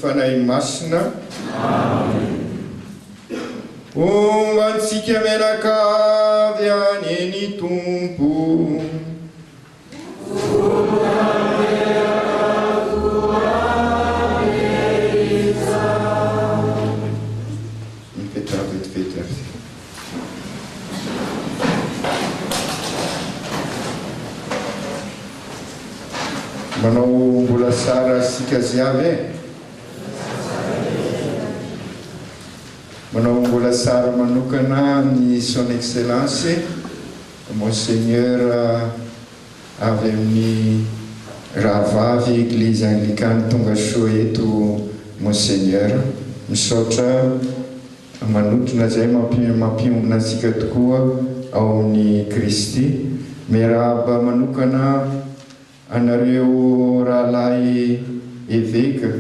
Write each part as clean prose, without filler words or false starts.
fanahy masina ombantsika mianakavy any tompo manao mbola sara sika ziavy e manao mbola sara manokana ny son excellence monseigneur avy amin'ny rahavavy église anglicane tonga soa eto monseigneur misaotra manotrona zay mampiombona antsika tokoa ao amin'ny Kristy miarahaba manokana anareo rahalahy évêque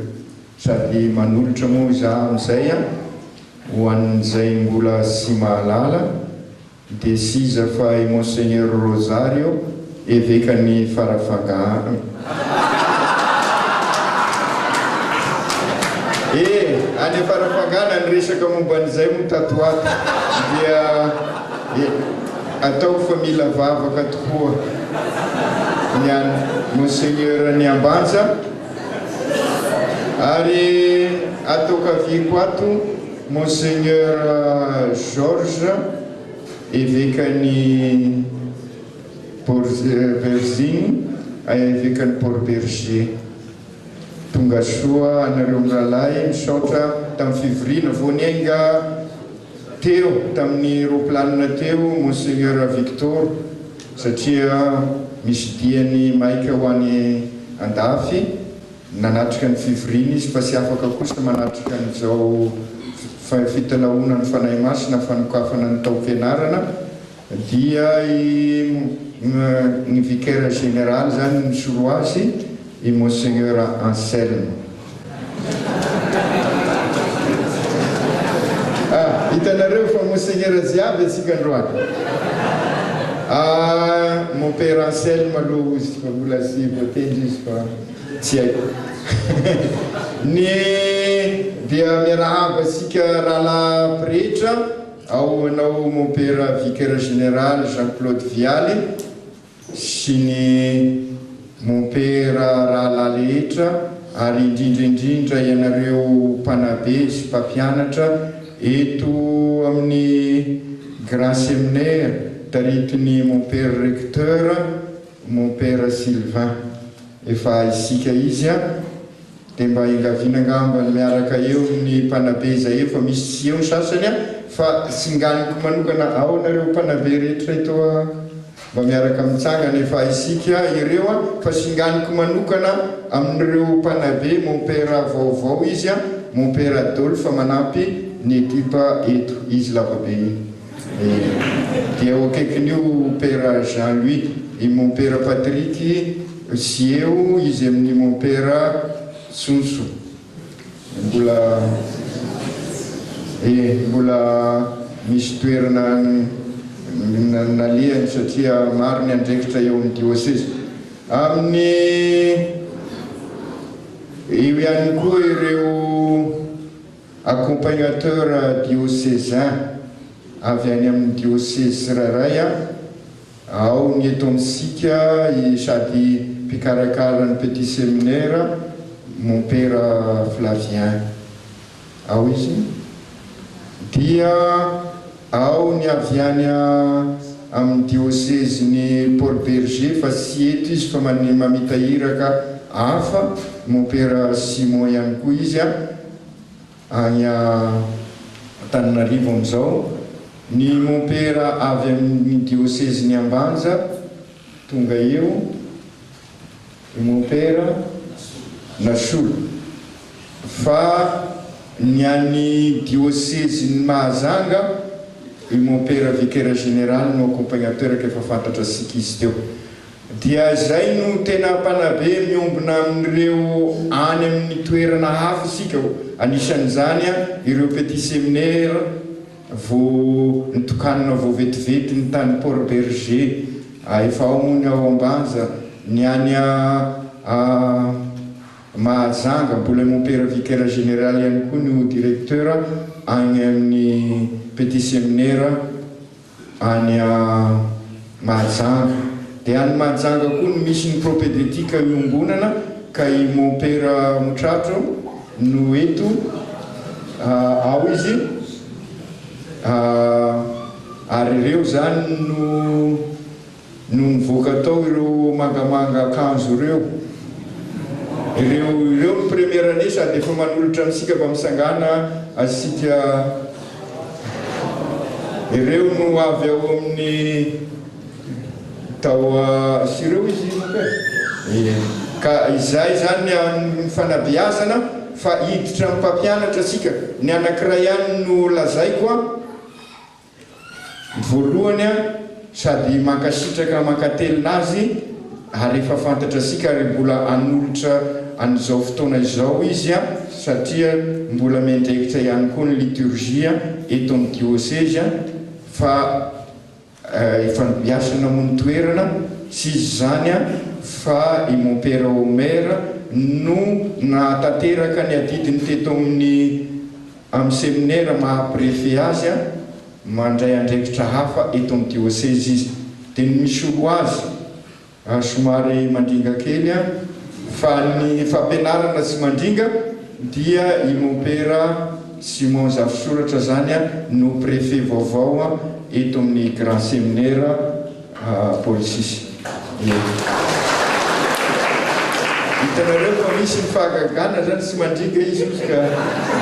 sady manolotra moa za amin'izay ho an'izay mbola sy mahalala dia siza fa i monseigneur Rosario évêque ny Farafagana any Farafagana ny resaka momba an'izay moa tatoato dia atao fa mila vavaka tokoa niany monseigneur ny Ambanja ary atokaviko ato monseigneur Georges évêque ny Berziny évêque ny Port-Berger tonga soa anareo mirahalahy misaotra tamin'ny fivirina voaniainga teo tamin'ny roplanina teo monseigneur Victor satria misy diany maika ho any andafy nanatrika ny fivirina izy fa sy afaka kosa manatrika n'izao fitalaona ny fanahy masina fanokafana ny tao-pianarana dia ny vicaire général zany misolo azy i monseigneur Anselme hitanareo fa monseigneur ziavy atsika androany mon père Anselme aloha izy fa mbola sy voatendry izy fa tsy haiko ny dia miarahaba asika rahalahy pretra ao anao mon père vicaire général Jean-Claude Vialy sy ny mon père rahalahy rehetra ary indrindraindrindra ianareo mpanabe sy mpampianatra eto amin'ny grand séminaire taritiny mon père recteur mon père Sylvain efa isika izy dia mba ingavinangamba miaraka eo ny mpanabe zay eo fa misy sy eo ny sasany fa singaniko manokana ao nareo mpanabe rehetra eto mba miaraka mitsangana efa isika ireo fa singaniko manokana amin'ireo mpanabe mon père vaovao izy mon père Adolphe manampy ny ekipa eto izy lavabe dia eo akaikin'io père Jean-Louis i mon père Patrick sy eo izy amin'ny mon père Sonso mbola misy toerana naliany satria maro ny andraikitra eo amin'ny diocèse amin'ny io ihany koa ireo accompagnateur diocésain avy any amin'ny diocèse tsirairay ao ny eto amintsika sady mpikarakara ny petit séminaire mon père Flavien ao izy dia ao ny avy any amin'ny diocèse ny Port-Berger fa sy eto izy fa mamitahiraka hafa mon père Simon ihany koa izy any Antananarivo amin'izao ny mon père avy amin'ny diocèse ny Ambanja tonga eo mon père Nasolo fa ny any diocèse ny Mahajanga i mon père vicaire général no accompagnateur que efa fantatra sika izy teo dia zay no tena mpanabe miombona amin'ireo any amin'ny toerana hafa sika anisan'izany ireo petit séminaire vo nitokanina vo vetivety ny tany Port-Berger efa ao mony ao Ambanja ny any Mahajanga mbola mompera vicaire général ihany koa no directeur agny amin'ny petit séminaire any Mahajanga. Dia any Mahajanga koa no misy ny propédétique iombonana ka i mompera Motratro no eto ao izy ary ireo zany no mivoaka tao ireo mangamanga akanjo ireo ny première année sady efa manolotra amintsika mba misangana asika ireo no avy ao amin'ny tao sireo izy ka izay zany ny fanabeazana fa hiditra amin'ny mpampianatra asika ny anankiray ihany no lazay koa voalohany sady mankasitraka mankatelinazy ary efa fantatra asika ary mbola anolotra an'izao fotoana izao izy satria mbola mendraikitra ihany koa ny liturgia eto amin'ny diocèse fa efa nibiasana mony toerana sy izy zany fa i mompera Omer no natanteraka ny adidiny teto amin'ny séminaire mahaprefet azy mandray andraikitra hafa eto amin'ny diocèse izy dia misy olo azy somary mandringa kely fa ny fampianarana sy mandringa dia i mompera Simon Zafisoratra zany no préfet vaovao eto amin'ny grand séminaire Polisis. Hitanareo fa misy ny fahagagana zany sy mandringa izy ka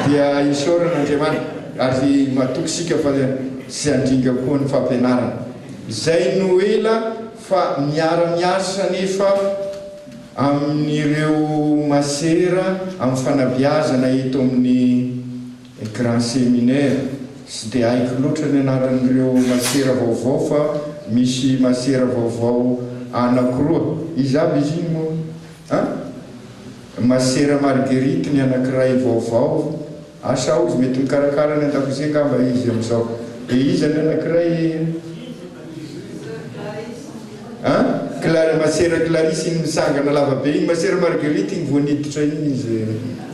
dia isaoran'Andriamanitra ary matoky sika fa sy andringa koa ny fampianarana. Izay no ela fa miara-miasa nefa amin'ireo masera amin'ny fanabeazana eto amin'ny grand séminaire. Sy dia haiko loatra ny anaran'ireo masera vaovao fa misy masera vaovao anankiroa. Izy aby izy iny moa masera Marguerite ny anankiray vaovao asa izy mety mikarakara ny an-dakozia ngamba izy amin'izao. Izy ny anankiray masera Clarisse iny misangana lavabe iny masera Marguerite iny vao niditra iny izy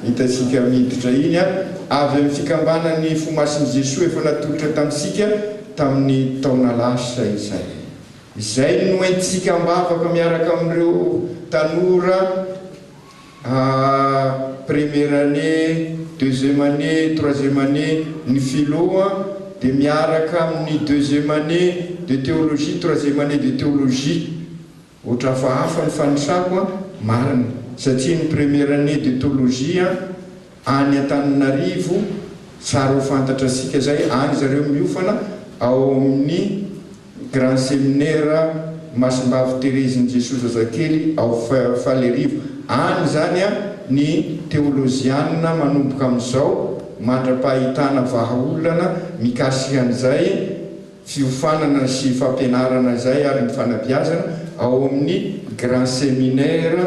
hitasika miditra iny avy amin'ny fikambanany Fomasin'i Jesosy efa natolotra tamintsika tamin'ny taona lasa izay no entsika mbafaka miaraka amin'ireo tanora première année, deuxième année, troisième année ny philo dia miaraka amin'ny deuxième année de théologie, troisième année de théologie. Ohatra hafahafa ny fanisako marina satria ny première année de théologie any Antananarivo tsara ho fantatra asika zay any zareo miofana ao amin'ny grand séminaire Masimbavy Thérèse Jesosy Zazakely ao Falerivo. Any zany ny théolozianina manomboka amin'izao mandra-pahitana vahaolana mikasika an'izay fiofanana sy fampianarana zay ary ny fanabeazana ao amin'ny grand séminaire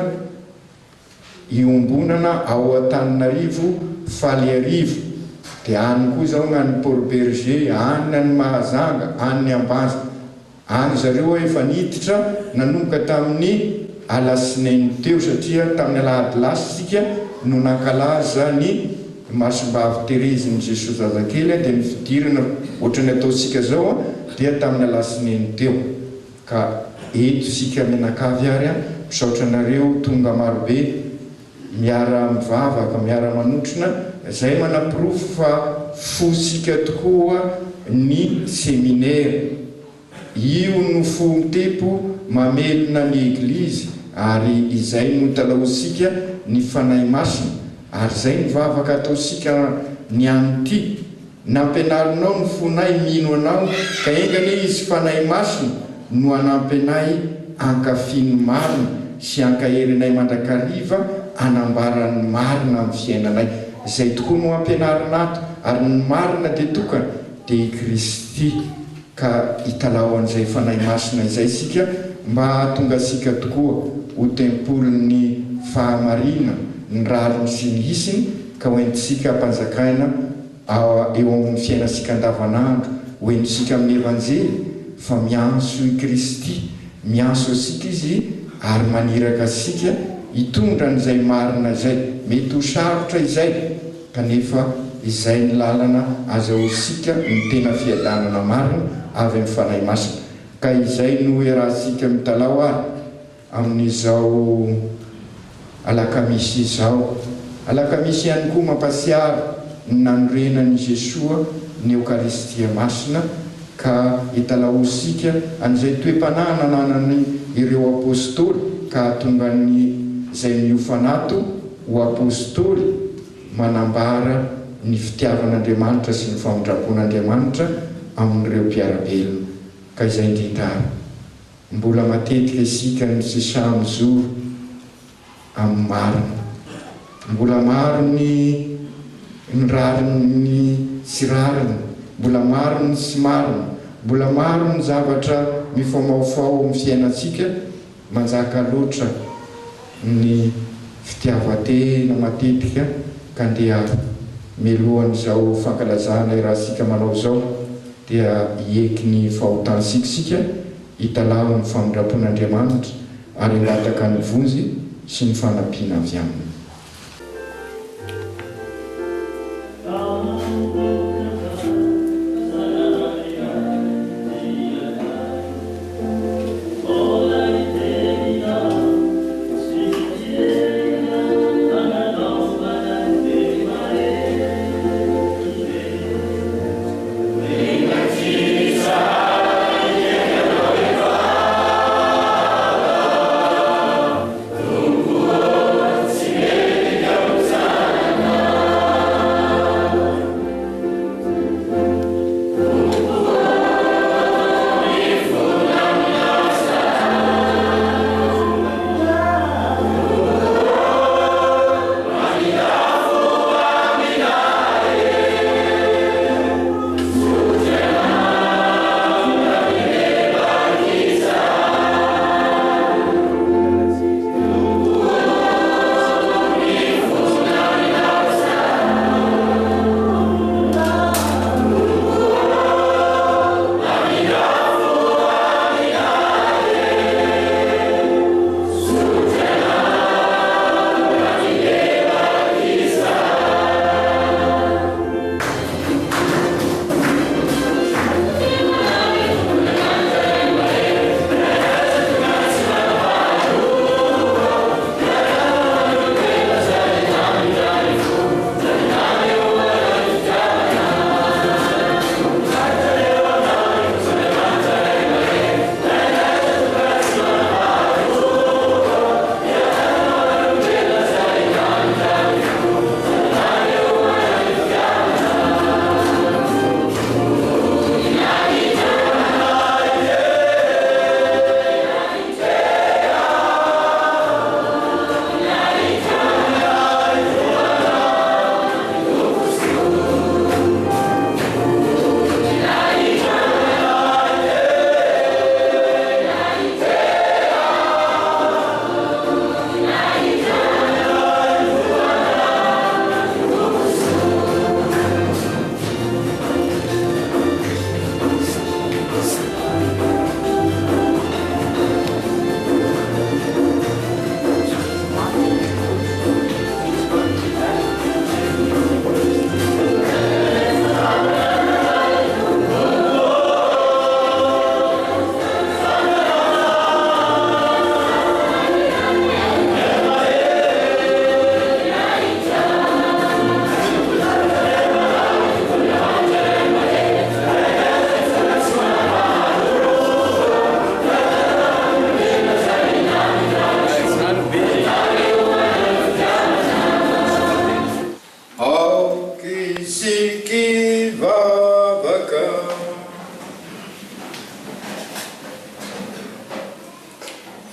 iombonana ao Antananarivo Falerivo. Dia any koa zao gnany Paul Berger, any ny Mahajanga, any ny Ambanja. Any zareo efa niditra nanomboka tamin'ny alasinainy teo satria tamin'ny alahady lasa sika no nankalaza ny Masimbavy Thérèse Jesosy Zazakely dia nifidirana ohatrany ataosika zao dia tamin'ny alasinainy teo. Ka eto sika menakavy ary misaotra anareo tonga marobe miara mivavaka miara manotrina zay manapirofo fa fosika tokoa ny séminaire. Io no fontepo mamelona ny eglizy ary izay no talaosika ny fanahy masina ary zay ny vavaka ataosika ny anyty nampianarinao ny fonay mino anao ka engany izy fanahy masina no anampianay ankafiny marina sy ankaherinay mandrakariva anambarany marina amin'ny fiainanay. Zay tokoa no ampianarinato ary ny marina dia tokana dia i Kristy. Ka hitalao an'izay fanahy masina izay sika mba hahatonga sika tokoa ho tempolon'ny fahamarina ny rariny sy ny hisiny ka hoentisika hampanjakaina eo amin'ny fiainasika andavanandro hoentisika amin'ny evanjely fa mianso i Kristy mianso asika izy ary maniraka asika hitondra n'izay marina zay. Mety ho sarotra izay kanefa izay ny lalana azahoantsika ny tena fiadanana marina avy amin'ny fanahy masina. Ka izay no iarahantsika mitalao ary amin'izao alakamisy izao. Alakamisy ihany koa mampasiary ny nanorenan'i Jesoa ny Eukaristia masina, ka hitalaosika an'izay toe-panahana nanany ireo apôstôly ka tonga ny izay miofanato ho apôstôly manambara ny fitiavan'Andriamanitra sy ny famondrapon'Andriamanitra amin'ireo mpiarabelona. Ka izay indrindra mbola matetika isika ny sisa mizoro amin'ny marina, mbola maro ny rariny sy rariny, mbola maro ny sy marina, mbola maro ny zavatra mifaomaofao amin'ny fiainantsika, manjaka loatra ny fitiavatena matetika. Ka ndia melohan'izao fankalazana irahantsika manao zao dia hieky ny fahotantsika hitalao ny famondrapon'Andriamanitra ary hilataka ny vonjy sy ny fanampiana avy aminy.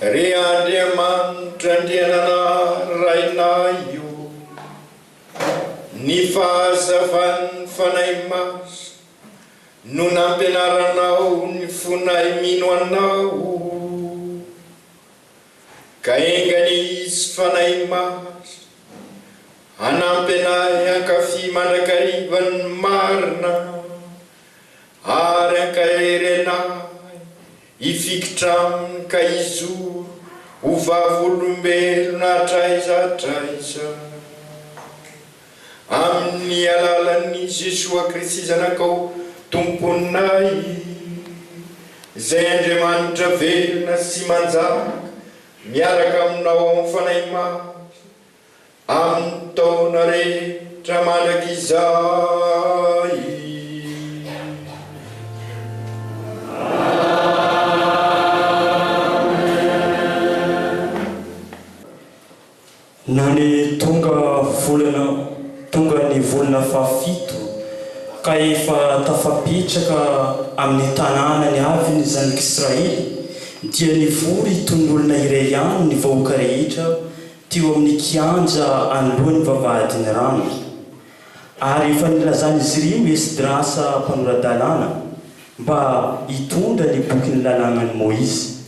Re Andriamanitra andrianana raina io, ny fahazavan'ny fanahy maso no nampianaranao ny fonay mino anao, ka engany izy fanahy maso hanampy anay hankafy mandrakarivan'ny marina ary hankahery anay ifikitra aminy ka izoro ho vavolombelona traizatraiza amin'ny alalan'ny Jesoa Kristy zanakao tomponay izay Andriamanitra velona sy manjaka miaraka aminao amin'ny fanahy maro amin'ny taona rehetra mandrakizay. Na ny tonga ny volana fafito ka efa tafapetraka amin'ny tanàna ny avy ny zanak'Israely dia nivory toy ny olona iray ihany ny vahoaka rehetra teo amin'ny kianja anoloan'ny vavahadiny rano. Ary efa nilazan'izy ireo Esdrasa mpanoradalàna mba hitondra ny bokin'ny lalànan'i Moïse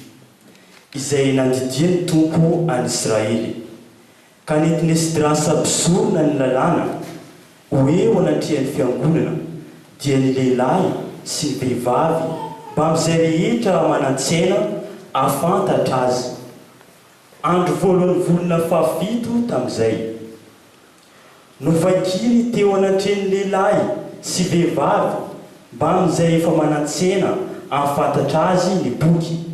izay nandidia ny tompo any Israely. Ka nentin'i Esdrasa besorona ny lalàna ho eo anatrehan'ny fiangonana dia ny lehilahy sy ny vehivavy mba amin'izay rehetra manan-tsaina ahafantatra azy. Andro voalohan'ny volana fafito tamin'izay novakiry teo anatrehan'ny lehilahy sy vehivavy mba amin'izay efa manan-tsaina ahafantatra azy ny boky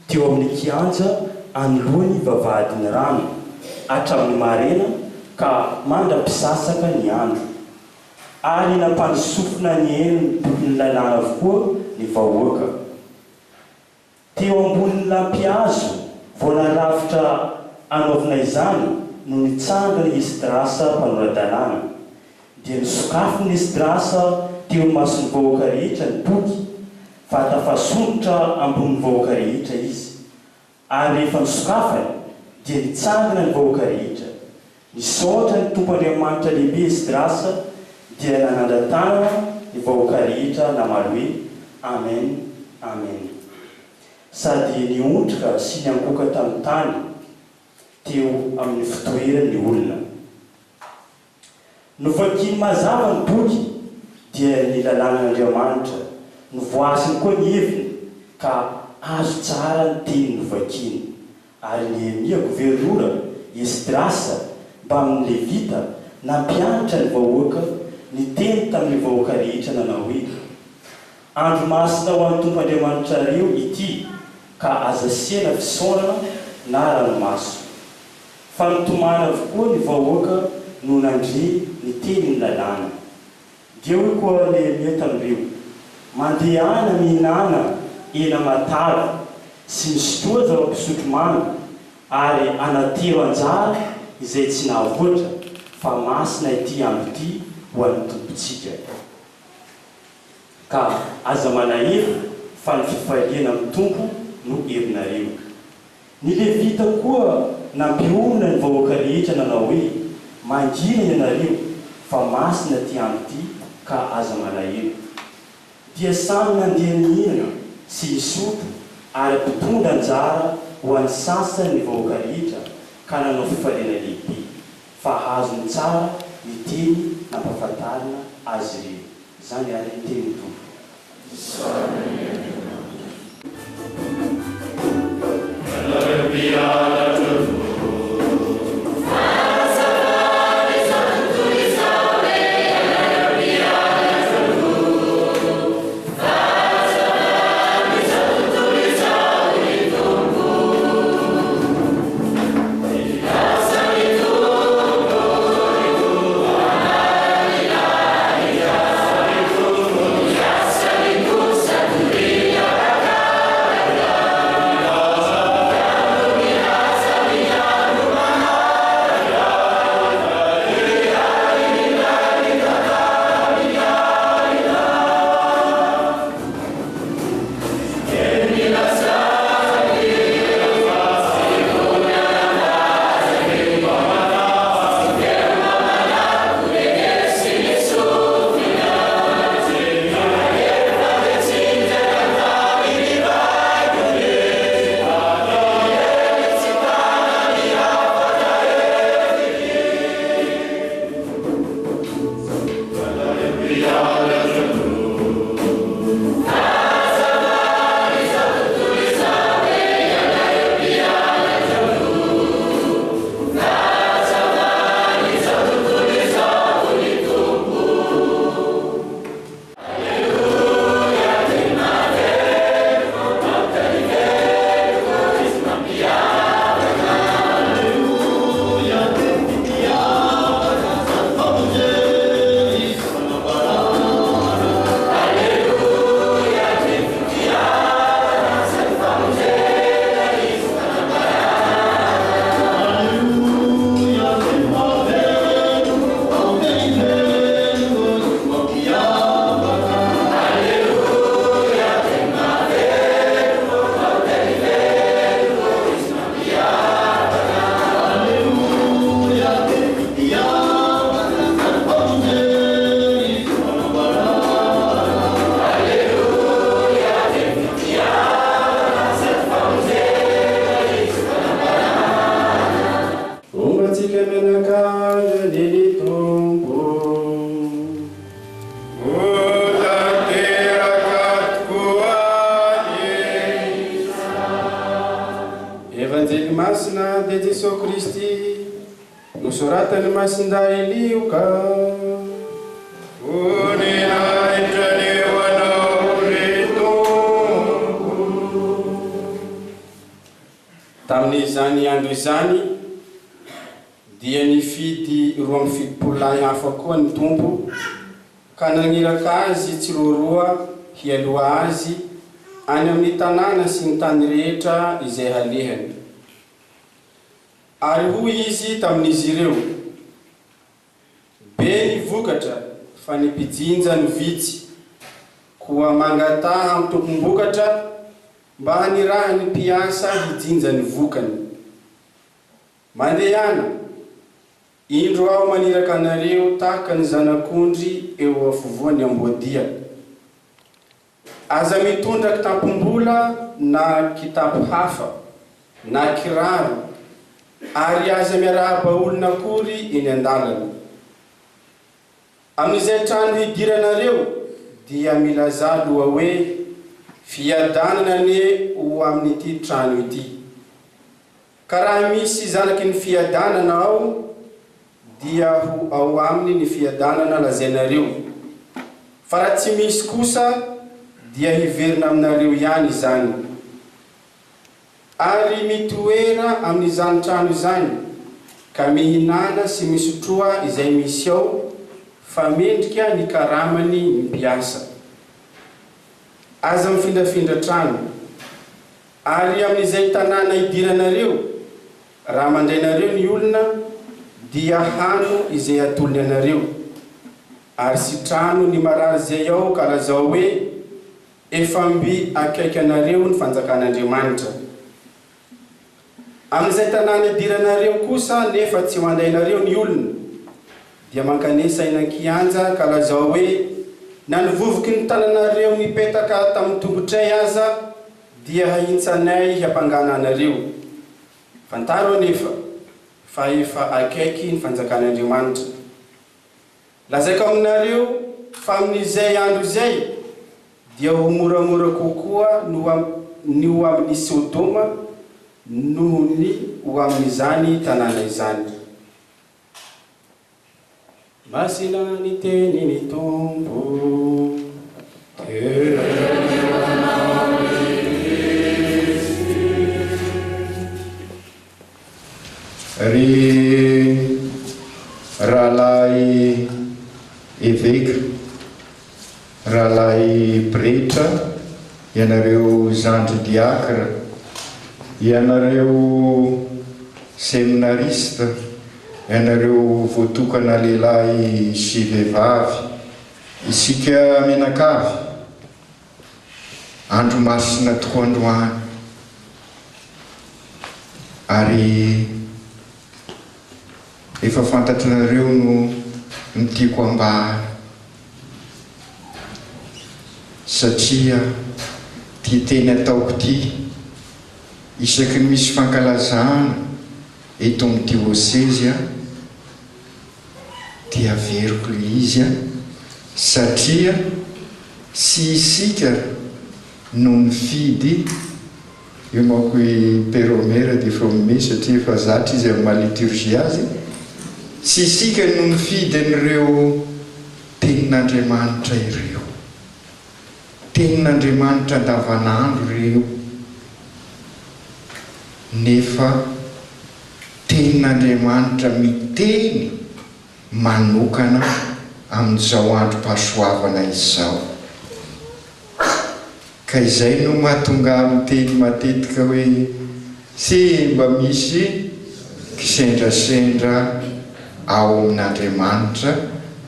teo amin'ny kianja anoloan'ny vavahadiny rano hatramin'ny marena ka mandra-pisasaka ny andro. Ary nampandrosofina ny henony bokin'ny lalàna avokoa ny vahoaka. Teo ambonin'ny lampihazo vao narafitra anaovana izany no nitsangana Esdrasa mpanoradalàna dia nisokafiny Esdrasa teo mason'ny vahoaka rehetra ny boky fa tafasongotra ambonin'ny vahoaka rehetra izy. Ary rehefa nisokafany dia nitsangana ny vahoaka rehetra. Nisaotra ny tompo Andriamanitra lehibe Esdrasa dia nanandratanana ny vahoaka rehetra namaly hoe amen, amen. Sady niontroka sy niankoka tamin'ny tany teo amin'ny fitoeran'ny olona. Novakiany mazava ny boky dia ny lalàn'Andriamanitra novoasiny koa ny heviny ka azo tsara ny teny novakiany. Ary Nehemia gouvernoura Esdrasa mba amin'ny Levita nampianatra ny vahoaka ny teny tamin'ny vahoaka rehetra nanao hoe andro masina ho an'ny tompo Andriamanitra reo ity ka azasiana fisaonana na ranomaso. Fa nitomana avokoa ny vahoaka no nandre ny tenin'ny lalàna. Dia hoy koa Nehemia tamin'ireo mandehana mihinana hena matavy sy misotoa zava-pisotro mamy ary anatero anjara izay tsy nahavoatra fa masina ity andro ity ho an'ny tompontsika. Ka aza manahira fa ny fifaliana amin'ny tompo no herinareo. Ny Levita koa nampiomina ny vahoaka rehetra nanao hoe mangina ianareo fa masina ity andro ity ka aza manahira. Dia samy nandeha mihinana sy misotro ary mpitondra anjara ho an'ny sasany ny vahoaka rehetra ka nanao fifaliana lehibe fa azony tsara ny teny nampahafantarina azy ireo. Izany ary ny teny tompo. Yeah. Jesosy Kristy nosoratany masinday lioka tamin'izany andro izany dia nifidy 2 hafa koa ny tompo ka nagniraka azy tsiroroa hialoha azy any amin'ny tanàna sy ny tany rehetra izay halehany. Ary hoy izy tamin'izy ireo, be ny vokatra fa ny mpijinja no vitsy, koa mangataha amin'ny tompom-bokatra mba haniraha ny mpiasa hijinja ny vokany. Mandehana, indro aho maniraka anareo tahaka ny zanak'ondry eo afovoany amboadia. Aza mitondra kitapo-mbola na kitapo hafa na kiraro, ary aza miaraha-baolina akory eny an-dalana. Amin'izay trano hidiranareo dia milaza loha hoe fiadanana ane ho amin'ity trano ity. Ka raha misy zanaky ny fiadanana ao dia ho ao aminy ny fiadanana lazainareo. Fa raha tsy misy kosa dia hiverina aminareo ihany izany. Ary mitoera amin'izany trano izany ka mihinana sy misotroa izay misy ao fa mendrika ny karamany ny mpiasa. Aza mifindrafindra trano, ary amin'izay tanàna hidiranareo raha mandrainareo ny olona dia hano izay atolony anareo, ary sy trano ny marary zay ao ka lazao hoe efa mby akaiky anareo ny fanjakan'Andriamanitra. Amin'izay tanàna hidiranareo kosa nefa tsy ho andainareo ny olona dia mankanesa inan-kianja ka lazao hoe na nivovoky ny tananareo nipetaka tamin'ny tongotray aza dia hahintsanay hiampangana anareo. Fantaro anefa fa efa akaiky ny fanjakan'Andriamanitra. Lazaiko aminareo fa amin'izay andro izay dia ho moramora kokoa ny ho amin'ny Sodoma noho ny ho amin'izany tanàna izany. Masina ny teny ny tompo ry rahalahy évêque, rahalahy pretra, ianareo zandry diacre, ianareo séminariste, ianareo voatokana lehilahy sy vehivavy, isika menakavy, andro masina tokoa androany. Ary efa fantatrinareo no nitiako ambara, satria ty teny ataoko ty isaky ny misy fankalazana eto amin'ny diocèse dia averiko le izy satria sy isika no mifidy io manko peromera dia efa mome satria efa zatra izy amin'ny mahaliturgie azy, sy isika no mifidy an'ireo tenin'Andriamanitra ireo, tenin'Andriamanitra andavanandro ireo, nefa tenin'Andriamanitra miteny manokana amin'izao androm-pahasoavana izao. Ka izay no mahatonga miteny matetika hoe sy mba misy kisendrasendra ao amin'Andriamanitra,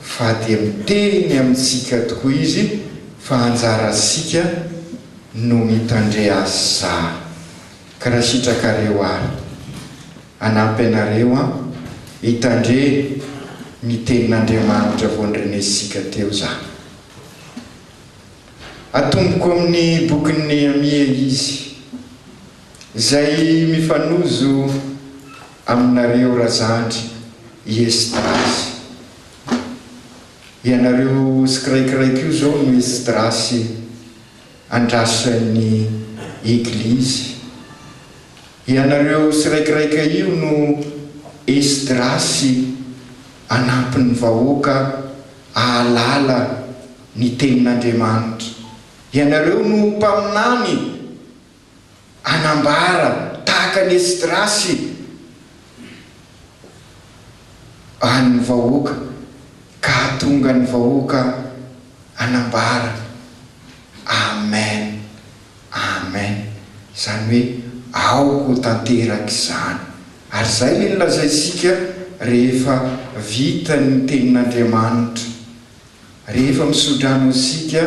fa dia miteny amintsika tokoa izy fa anjarasika no mitandre azy za. Ka raha sitrakareo ary anampy anareo hitandre ny tenin'Andriamanitra voandrenesika teo za. Atomboko amin'ny bokin'ny Nehemia izy izay mifanozo aminareo razandry Esdras. Ianareo sy kiraikiraiky io zao no Esdras andrasan'ny eglizy, ianareo siraikiraika io no Esdrasy anampin'ny vahoaka ahalala ny tenin'Andriamanitra. Ianareo no mpaminany anambara tahaka ny Esdrasy an'ny vahoaka ka hatonga ny vahoaka anambara. Amen, amen. Zany hoe aoko tanteraka izany. Ary zay le nilazaisika rehefa vita ny tenin'Andriamanitra, rehefa misodranao sika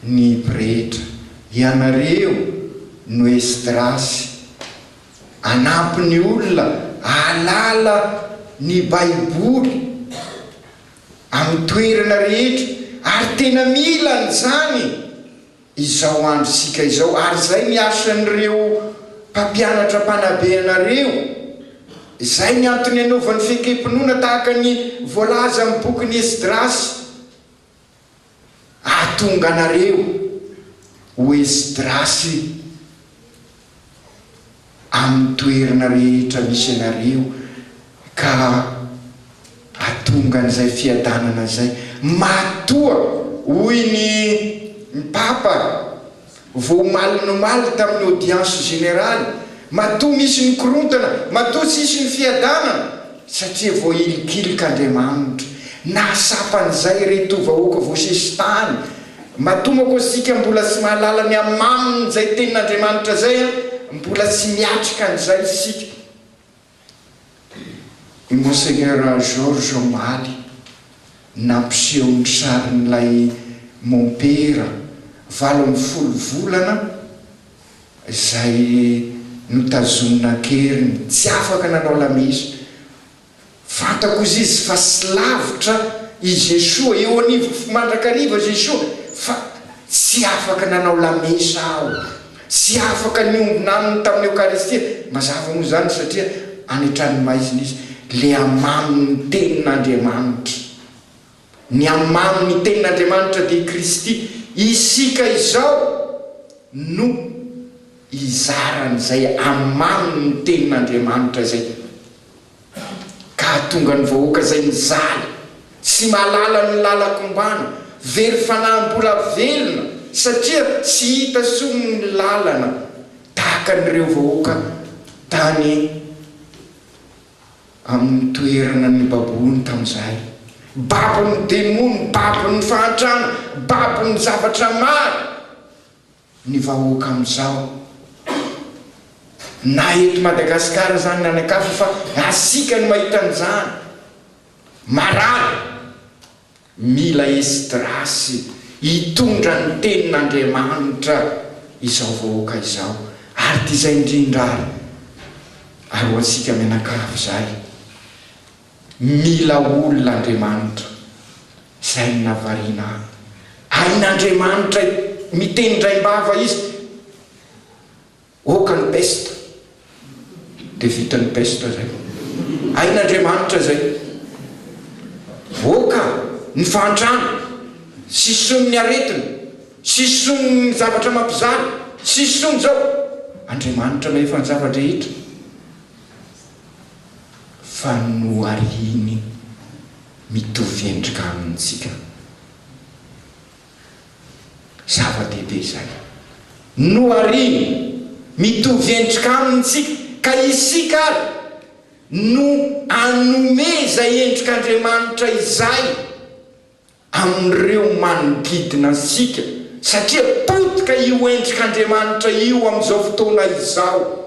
ny pretra. Ianareo no Esdrasy anampy ny olona ahalala ny baiboly amin'ny toerana rehetra, ary tena mila n'izany izao andro sika izao. Ary zay ny asan'ireo mpampianatra mpanabe anareo, izay ny antony anaovan'ny fekempinoana tahaka ny voalaza amin'ny bokin'ny Esdrasy. Ahatonga anareo ho Esdrasy amin'ny toerana rehetra misy anareo, ka atonga n'izay fiadanana zay. Matoa hoy ny papa vao malinomaly tamin'ny audience générale, matoa misy ny korontana, matoa sisy ny fiadanana, satria vao ilikilyk'Andriamanitra nasapan'izay reto vahoaka voasesy tany. Matoa mako sika mbola sy mahalala ny amamin'izay tenin'Andriamanitra zay, mbola sy miatrika an'izay sika. I Monseigneur Georges Omaly nampiseho ny sarin'ilay mompera 80 volana izay notazomina keriny, tsy afaka nanao lamesa. Fantako izy fa sy lavitra i Jesoa, eo anivo mandrakariva Jesoa, fa tsy afaka nanao lamesa aho, tsy afaka niombona aminy tamin'ny Eukaristia. Mazava moa zany satria anetrany maizina izy le amamin'ny tenin'Andriamanitra. Ny amamin'ny tenin'Andriamanitra dia Kristy. Isika izao no izaran'izay amamin'ny tenin'Andriamanitra zay, ka tonga ny vahoaka zay mizaly, tsy mahalala ny lalakombana, very fanahim-bola velona, satria tsy hita soa ny lalana tahaka n'ireo vahoaka tany amin'ny toerana ny babony tamin'izay. Babon'ny demony, babon'ny fahantrana, babon'ny zavatra maro ny vahoaka amin'izao. Na eto Madagasikara zany nanakafa, fa asika ny mahita an'izany. Marary mila Esdrasy hitondra ny tenin'Andriamanitra izao vahoaka izao. Ary ty zay indrindra ary ho asika menakafy zay, mila olona Andriamanitra zay navarina. Hain'Andriamanitra miteny indray-bava izy, oka ny pesta dia vita ny pesta zay. Hain'Andriamanitra zay, oka ny fahantrana, sisony ny aretina, sisony ny zavatra mampizaly, sisony zao. Andriamanitra nefa ny zavadrehetra, fa no ariny mitovy endrika amintsika. Zava-dehibe zay. No ariny mitovy endrika amintsika, ka isika ary no anome zay endrik'Andriamanitra izay amin'ireo manodidina ansika, satria potika io endrik'Andriamanitra io amin'izao fotoana izao.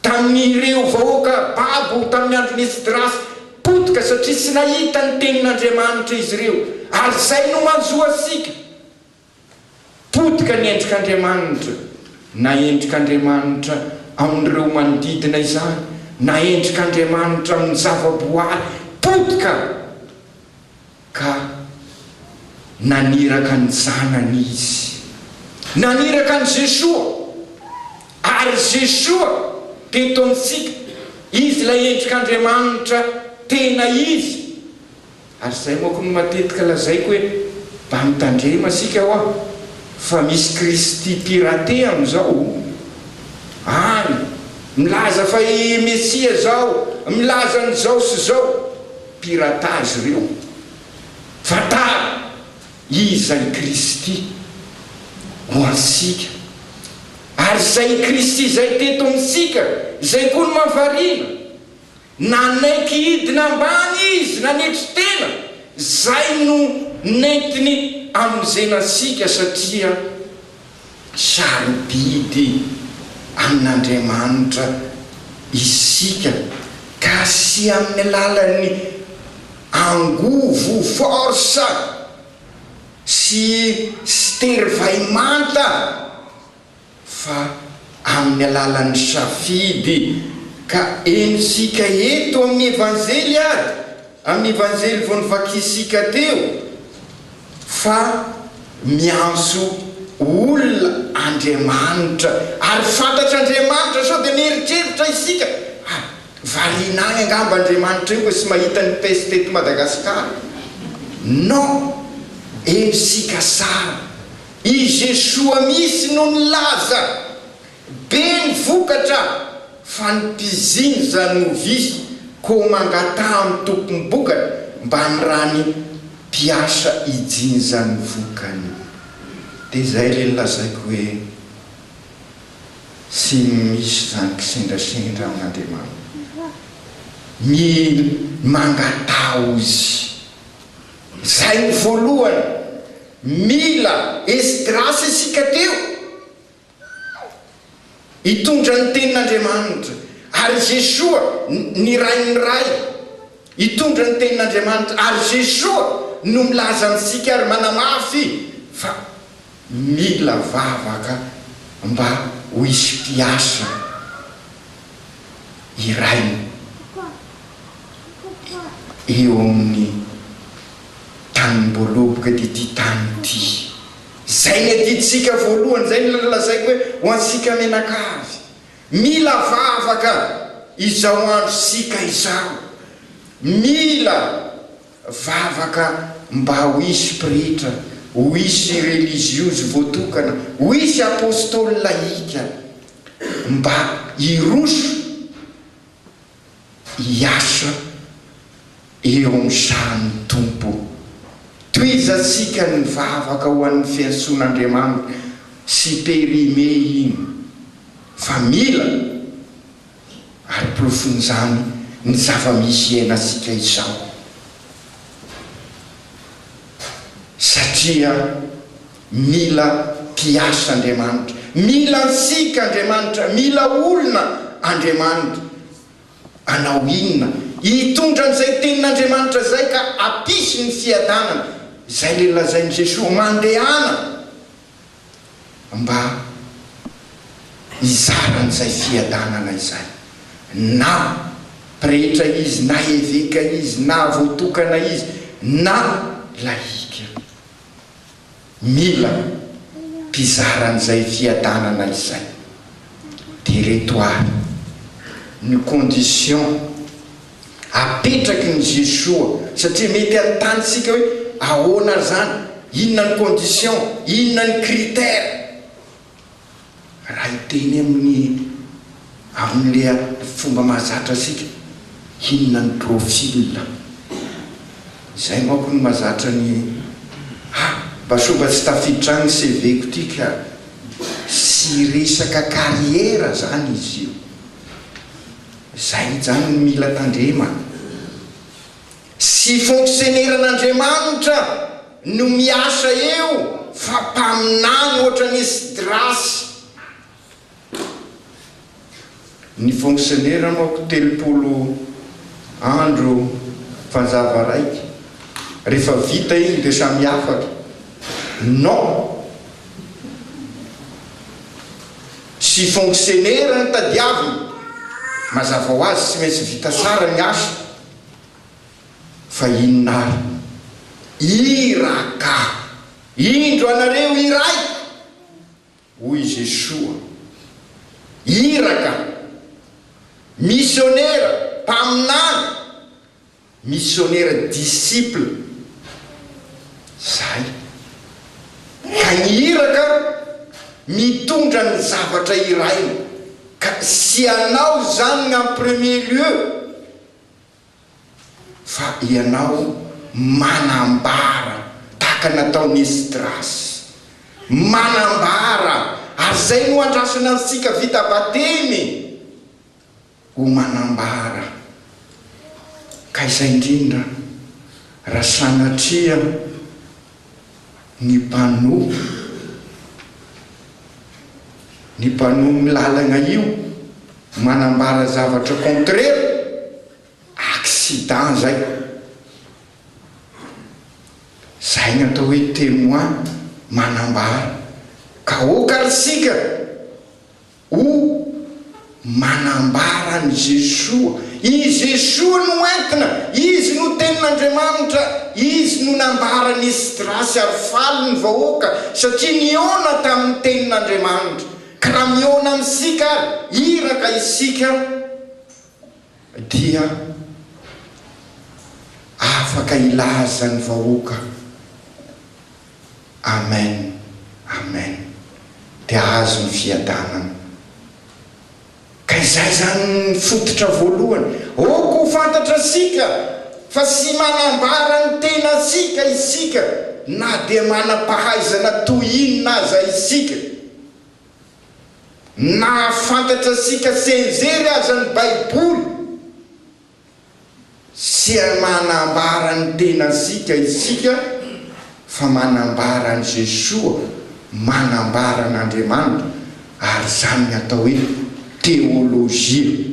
Tamin'ireo vahoaka babo tamin'ny andron'ny Esdrasy, potika satria tsy nahita ny tenin'Andriamanitra izy ireo. Ary zay no manjoa asika, potika ny endrik'Andriamanitra, na endrik'Andriamanitra amin'ireo manodidina izany, na endrik'Andriamanitra amin'ny zavaboary, potika. Ka naniraka ny zanany izy, naniraka ny Jesoa. Ary Jesoa teto amintsika, izy ilay endrik'Andriamanitra tena izy. Ary zay moako no matetika lazaiko hoe mba mitandrema asika ho fa misy Kristy pirate amin'izao. Any milaza fa i mesia zao, milaza ny zao sy zao, piratage reo. Fa tara izay Kristy ho ansika, ary zay Kristy zay teto amintsika, zay koa no mahavariana, nanaiky hidina ambany izy nanetry tena, zay no nentiny amonjenasika satria sarobidy amin'Andriamanitra isika, ka sy amin'ny alalan'ny angovo forsa sy stervaimanta, fa amin'ny alalan'ny safidy. Ka enosika eto amin'ny evanjely ary, amin'ny evanjely vao nivakisika teo, fa miantso olona Andriamanitra, ary fantatr'Andriamanitra sao dia mieritreritra isika, variana agny angamba Andriamanitra io sy mahita ny peste teto Madagasikara. Non, enosika sara i Jesoa misy no nilaza be ny vokatra fa ny mpiziny zany novisy ko mangata amin'ny tompom-bokatra mba ny rany mpiasa ijiny zany vokany. Dia zay le nilazaiko hoe sy misy zany kisendrasendra amin'Andriamanitra, mila mangatao izy. Zay ny voalohany, mila esdrasy isika teo hitondra ny tenin'Andriamanitra, ary Jesoa ny ray hitondra ny tenin'Andriamanitra, ary Jesoa no milaza amintsika ary manamafy fa mila vavaka mba ho hisy mpiasa iray eo amin'ny tanimboloboka dia ty tany ty. Zay ny adiditsika voalohany, zay ny lazaiko hoe ho ansika menakavy, mila vavaka izao andro sika izao, mila vavaka mba ho hisy pretra, ho hisy religiozy voatokana, ho hisy apôstôly laika, mba hiroso hiasa eo amin'ny sany tompo. Toizatsika ny vavaka ho an'ny fiantson'Andriamanitra sy perime iny, fa mila ary plofon'izany ny zava-misy iainasika izao, satria mila mpiasa Andriamanitra, mila ansika Andriamanitra, mila olona Andriamanitra anao inona hitondra an'izay tenin'Andriamanitra zay ka apisy ny fiadanana. Zay le lazain'i Jesoa, mandehana mba hizaran'izay fiadanana izay, na pretra izy, na eveka izy, na voatokana izy, na laika, mila mpizaran'izay fiadanana izay. Dia reto ary ny condition apetraky ny Jesoa, satria mety anontanytsika hoe ahoana zany, inona ny condition, inona ny critère. Raha hiteny amin'le fomba mahazatra asika, inona ny profil. Zay manko ny mahazatra ny mba soba tsy tafiditra agny CV-ko tika, sy resaka carrière zany izy io. Zay zany mila tandremana. Sy fonctionnaire-n'Andriamanitra no miasa eo, fa mpaminany ohatra ny esdrasy. Ny fonctionnaire manko 30 andro fanjava raiky, rehefa vita iny dia samy afaka. Non, sy fonctionnaire ny tadiaviny, mazava ho azy tsy maintsy vita tsara ny asa, fa inona ary iraka indro anareo iray hoy Jesoa, iraka missionnaire mpaminany, missionnaire disciple. Zay ka ny iraka mitondra ny zavatra irainy, ka sy anao zany en premier lieu fa ianao manambara tahaka nataony Esdras, manambara ary zay no andrasana antsika vita batemy ho manambara. Ka izay indrindra raha sanatria ny mpanohy milalagna io manambara zavatra contraire, accident zay ny atao hoe témoin manambara. Ka okarisika ho manambara ny Jesoa. I Jesoa no entina, izy no tenin'Andriamanitra, izy no nambara ny Esdras ary faly ny vahoaka satria niona tamin'ny tenin'Andriamanitra. Ka raha miona amintsika iraka isika dia afaka ilaza ny vahoaka. Amen, amen. Dia azo ny fiadanana. Ka izay zany fototra voalohany. Oko ho fantatra sika fa sy manambara ny tena sika isika, na dia manam-pahaizana toy inona aza isika, na fantatra sika senjery aza ny Baiboly, sy manambara ny tena sika isika fa manambara ny Jesoa, manambara an'Andriamanitra. Ary zany atao hoe teolojia.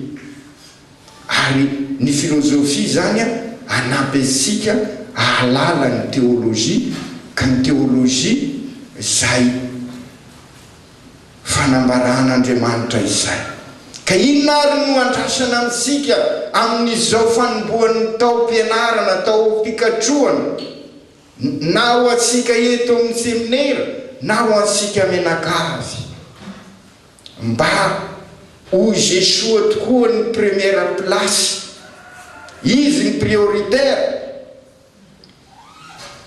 Ary ny filozofia zany anampy antsika ahalala ny teolojia. Ka ny teolojia zay fanambaran'Andriamanitra izay. Ka inona ary no andrasana amintsika amin'izao fanombohan'ny tao-pianarana, tao-pikatroana, na ho atsika eto amin'ny seminaire, na ho atsika menakavy, mba ho Jesoa tokoa ny première place, izy ny prioritaire,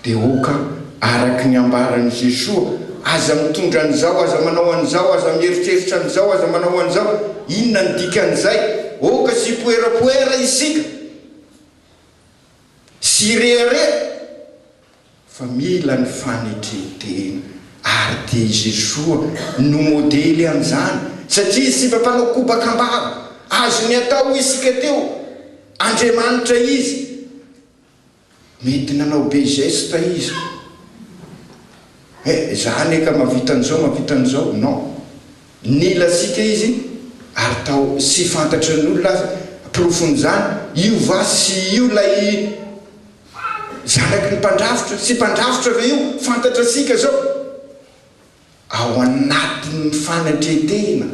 dia oka araky ny ambaran'i Jesoa. Aza mitondra an'izao, aza manao an'izao, aza mieritreritra an'izao, aza manao an'izao. Inona ny dikan'izay? Oka sy poerapoera isika, sy reare, fa mila ny fanetretena. Ary dia Jesoa no modely amin'izany, satria sy mpanao kobakambava. Azo ny atao isika teo, Andriamanitra izy, mety nanao be geste izy, zany eka mavitan'izao, non. Nila sika izy, ary tao sy fantatra n'olona profony zany, io va sy io lay zanaky ny mpandrafitra, sy mpandrafitra ve io, fantatra sika zao. Ao anatin'ny fanatretena,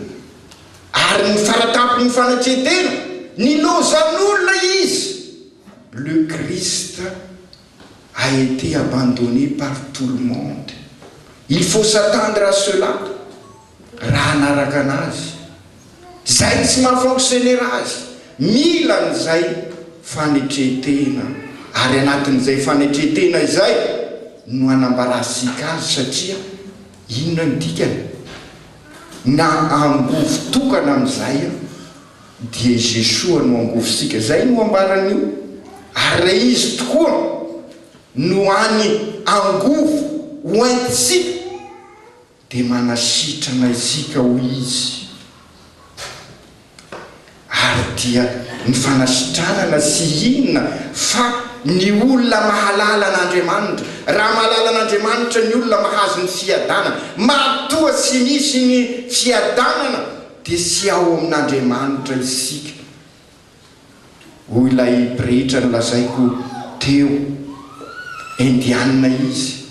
ary ny faratampin'ny fanatretena, nilozan'olona izy. Le Christ a été abandonné par tout le monde. Il faut s'attendre à cela. Raha anaraka anazy, zay tsy mahafonctionner azy, mila n'izay fanetretena. Ary anatin'izay fanetretena izay no anambarasika azy, satria inona ny dikany? Na angovo tokana amin'izay dia Jesoa no angovosika. Zay no ambaran'io. Ary raha izy tokoa no any angovo hoentisika, dia manasitrana isika ho izy. Ary dia ny fanasitranana sy inona fa ny olona mahalala an'Andriamanitra. Raha mahalala an'Andriamanitra ny olona mahazo ny fiadanana, matoa sy misy ny fiadanana dia sy ao amin'Andriamanitra isika. Hoy ilay pretra nolazaiko teo, indianina izy,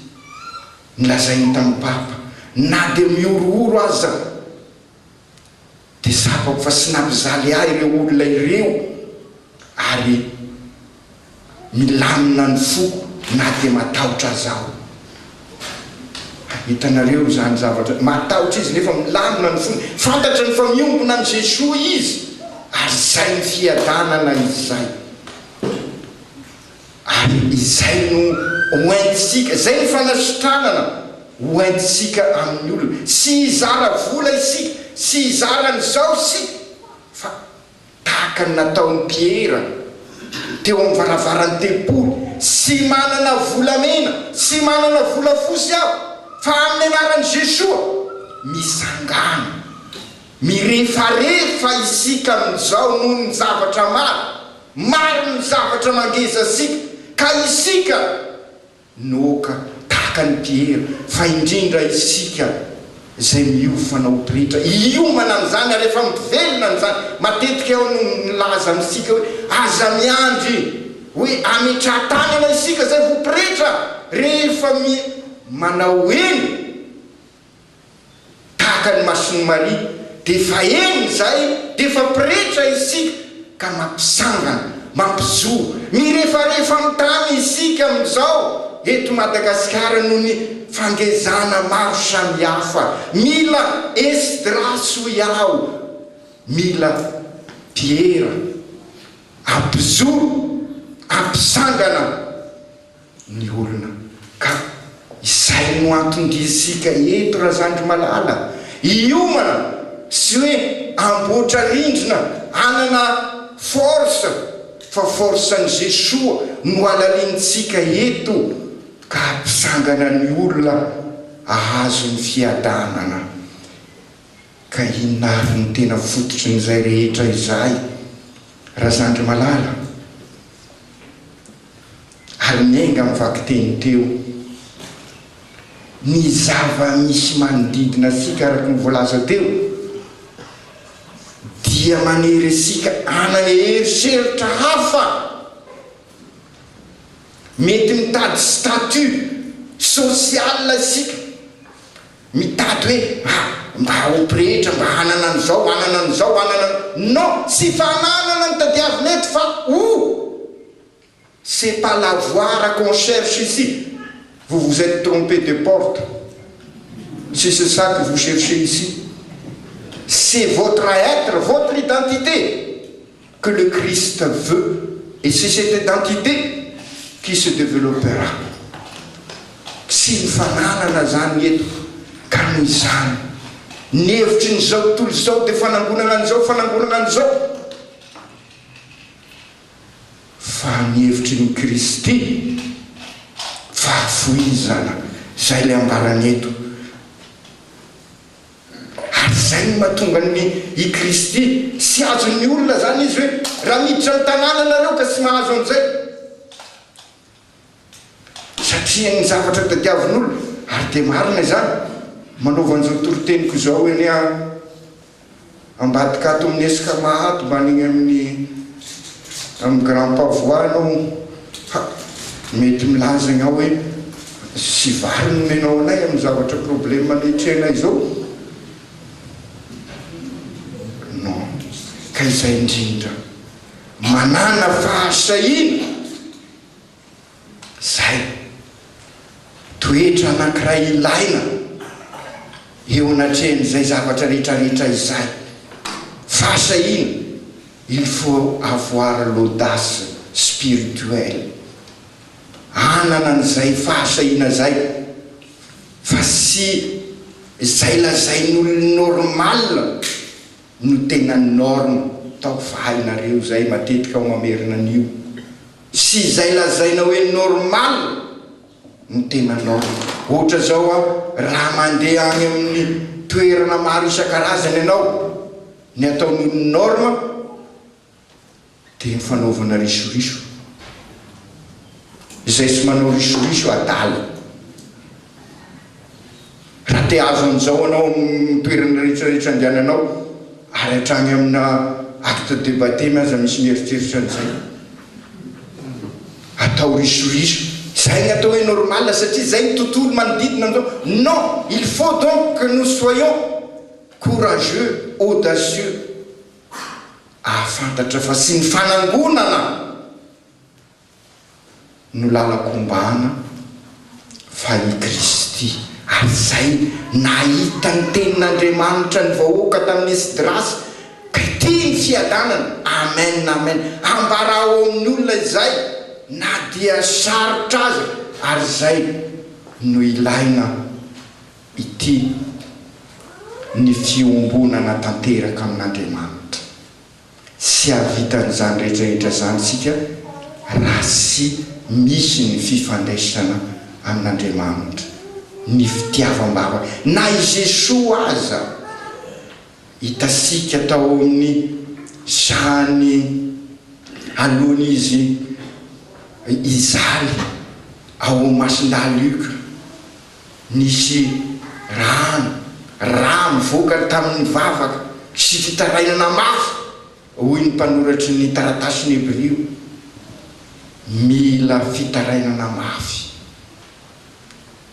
nolazainy tamin'ny papa, na dia miorooro aza dia sapako fa sy nampizaly ahy ireo olona ireo, ary milamina ny foko na dia matahotra azaho. Hitanareo zany zavatra, matahotra izy nefa milamina ny foko, fantatra ny fa miombona ny Jesoa izy, ary zay ny fiadanana izay. Ary izay no hoentisika, zay ny fanasitranana hoentisika amin'ny olona. Sy hizara vola isika, sy izaran'izao sika fa tahaka ny nataon'ny Piera teo amin'ny varavaran'ny tempoly, sy manana volamena sy manana volafosy aho fa amin'ny anaran'i Jesoa misangana mirefarefa isika amin'izao noho ny zavatra maro ny zavatra mangeza sika, ka isika noka tahaka ny Piera fa indrindra isika zay miofanao pretra iomana n'izany rehefa mivelona n'izany. Matetika eo nilaza amintsika hoe aza miandry hoe ametraha-tanana isika zay vo pretra rehefa manao eny tahaka ny Masony Maria, de fa eny zay de fa pretra isika ka mampisangana mampizoro mirefarefa mitany isika amin'izao eto Madagasikara noho ny fangezana maro samihafa. Mila Esdras iaho, mila Piera ampizoro ampisangana ny olona, ka izay no antondrisika eto razandry malala iomana sy hoe amboatra rindrina anana force, fa force-ny Jesoa no alalintsika eto ka ampisangana ny olona ahazo ny fiadanana. Ka inary ny tena fototry n'izay rehetra izay razandry malala, ary miainga mivaky teny teo ny zava misy manodidina sika araky ny voalaza teo dia manery sika anana eriseritra hafa, mety mitady statut social sika, mitady hoe mba ho pretra mba hanana an'izao hanana an'izao hanana non, sy fananana ny tadiavina eto fa c'est pas la voie qu'on cherche ici. Vous vous êtes trompé de porte si c'est ça que vous cherchez ici. C'est votre être, votre identité que le Christ veut, et c'est cette identité qui se développera. Sy ny fananana zany eto ka noho izany ny hevitry n'izao tontolo izao de fanangonana an'izao fa ny hevitry ny Kristy fahafoizana zay le ambarany eto. Ary zay no mahatonga i Kristy sy azon'ny olona zany izy hoe raha miditra ny tanàna nareo ka sy mahazo an'izay, satria ny zavatra tadiavin'olona. Ary de marina zany manaova an'izao toroteniko zao eny ambadika ato amin'ny Escamahato maniny amin'ny grand pavois anao mety milaza gnao hoe sy valiny menao anay amin'ny zavatra problème anetrenay zao. Non, ka izay indrindra manana fahasahina zay toetra anankiray ilaina eo anatren'izay zavatra rehetrarehetra izay. Fahasahina, il faut avoir l'audace spirituelle, anana an'izay fahasahina zay, fa sy zay lazain'olona normal no tena norme. Tao fahainareo zay matetika ao mamerina an'io, sy zay lazaina hoe normal no tena norme. Ohatra zao raha mandeha any amin'ny toerana maro isan-karazany ianao, ny ataon'olona norme dia ny fanaovana risoriso, izay sy manao risoriso adala. Raha te azo an'izao anao amin'ny toerana rehetrarehetra andehananao, ary hatrany amina acte de baptême aza misy mieritreritra an'izay atao risoriso, zay ny atao hoe normal, satria zay ny tontolo manodidina an'izao. Non, il faut donc que nous soyons courageux, audacieux, ahafantatra fa sy ny fanangonana no lalakombana fa i Kristy. Ary zay nahita ny tenin'Andriamanitra ny vahoaka tamin'ny Esdras ka tia ny fiadanana. Amen, amen. Ambara ao amin'ny olona izay na dia sarotra azy, ary zay no ilaina ity ny fiombonana tanteraka amin'Andriamanitra. Sy havitan'izany rehetrarehetra zany sika raha sy misy ny fifandraisana amin'Andriamanitra, ny fitiavam-bava na i Jesoa aza hitasika tao amin'ny zany alohan'izy izaly ao masin-daluka nisy rano mivoaka tamin'ny vavaka sy fitarainana mafy, hoy ny mpanoratry ny taratasy ny Hebrio, mila fitarainana mafy,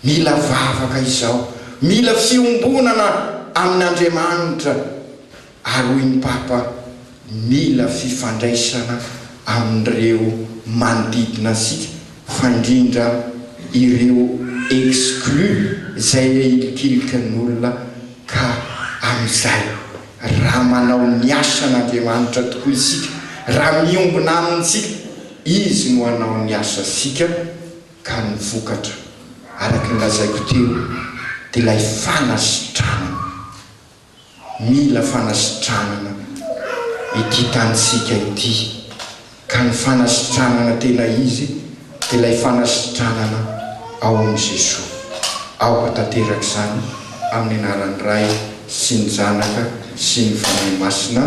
mila vavaka izao, mila fiombonana amin'Andriamanitra, ary hoy ny Papa mila fifandraisana amin'ireo manodidina asika, fa indrindra ireo exclu zay ilikilikan'olona. Ka amin'izay raha manao ny asan'Andriamanitra tokoa isika, raha miombona amintsika, izy no hanao ny asa sika ka ny vokatra araky nylazaiko teo dia ilay fanasitranana, mila fanasitranana ity tanysika ity. Ka ny fanasitranana tena izy dia ilay fanasitranana ao amin'i Jesoa. Ao tanteraka izany amin'ny anaran'ny Ray sy ny Zanaka sy ny Fanahy Masina.